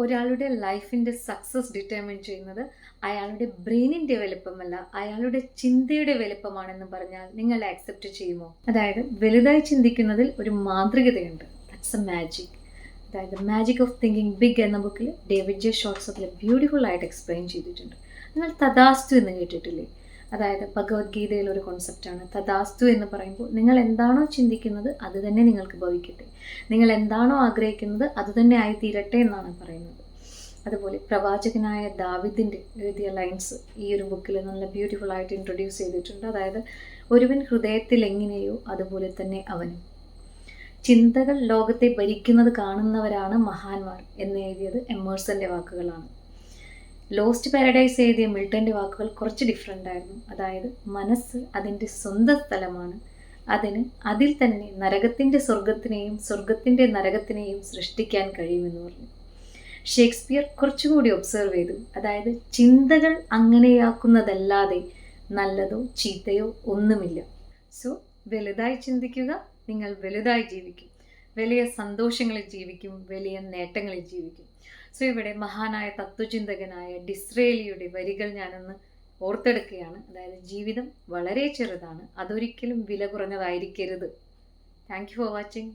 ഒരാളുടെ ലൈഫിൻ്റെ success determine ചെയ്യുന്നത് അയാളുടെ ബ്രെയിനിൻ്റെ വലുപ്പമല്ല, അയാളുടെ ചിന്തയുടെ വലുപ്പമാണെന്ന് പറഞ്ഞാൽ നിങ്ങൾ ആക്സെപ്റ്റ് ചെയ്യുമോ? അതായത് വലുതായി ചിന്തിക്കുന്നതിൽ ഒരു മാന്ത്രികതയുണ്ട്. That's a magic. അതായത് മാജിക് ഓഫ് തിങ്കിങ് ബിഗ് എന്ന ബുക്കിൽ ഡേവിഡ് ജെ ഷോർട്ട്സത്തിൽ ബ്യൂട്ടിഫുൾ ആയിട്ട് എക്സ്പ്ലെയിൻ ചെയ്തിട്ടുണ്ട്. നിങ്ങൾ തഥാസ്തു എന്ന് കേട്ടിട്ടില്ലേ? അതായത് ഭഗവത്ഗീതയിൽ ഒരു കോൺസെപ്റ്റാണ് തഥാസ്തു എന്ന് പറയുമ്പോൾ നിങ്ങൾ എന്താണോ ചിന്തിക്കുന്നത് അത് തന്നെ നിങ്ങൾക്ക് ഭവിക്കട്ടെ, നിങ്ങൾ എന്താണോ ആഗ്രഹിക്കുന്നത് അത് തന്നെ ആയിത്തീരട്ടെ എന്നാണ് പറയുന്നത്. അതുപോലെ പ്രവാചകനായ ദാവിദിൻ്റെ എഴുതിയ ലൈൻസ് ഈ ഒരു ബുക്കിൽ നല്ല ബ്യൂട്ടിഫുൾ ആയിട്ട് ഇൻട്രൊഡ്യൂസ് ചെയ്തിട്ടുണ്ട്. അതായത് ഒരുവൻ ഹൃദയത്തിൽ എങ്ങനെയോ അതുപോലെ തന്നെ അവനും. ചിന്തകൾ ലോകത്തെ ഭരിക്കുന്നത് കാണുന്നവരാണ് മഹാന്മാർ എന്ന് എഴുതിയത് എമേഴ്സന്റെ വാക്കുകളാണ്. ലോസ്റ്റ് പാരഡൈസ് എഴുതിയ മിൽട്ടൻ്റെ വാക്കുകൾ കുറച്ച് ഡിഫറെൻ്റ് ആയിരുന്നു. അതായത് മനസ്സ് അതിൻ്റെ സ്വന്തം സ്ഥലമാണ്, അതിൽ തന്നെ നരകത്തിൻ്റെ സ്വർഗത്തിനെയും സ്വർഗത്തിൻ്റെ നരകത്തിനെയും സൃഷ്ടിക്കാൻ കഴിയുമെന്ന് പറഞ്ഞു. ഷേക്സ്പിയർ കുറച്ചുകൂടി ഒബ്സർവ് ചെയ്തു. അതായത് ചിന്തകൾ അങ്ങനെയാക്കുന്നതല്ലാതെ നല്ലതോ ചീത്തയോ ഒന്നുമില്ല. സോ വലുതായി ചിന്തിക്കുക, നിങ്ങൾ വലുതായി ജീവിക്കും, വലിയ സന്തോഷങ്ങളിൽ ജീവിക്കും, വലിയ നേട്ടങ്ങളിൽ ജീവിക്കും. സോ ഇവിടെ മഹാനായ തത്വചിന്തകനായ ഡിസ്രേലിയുടെ വരികൾ ഞാനൊന്ന് ഓർത്തെടുക്കുകയാണ്. അതായത് ജീവിതം വളരെ ചെറുതാണ്, അതൊരിക്കലും വില കുറഞ്ഞതായിരിക്കരുത്. Thank you for watching.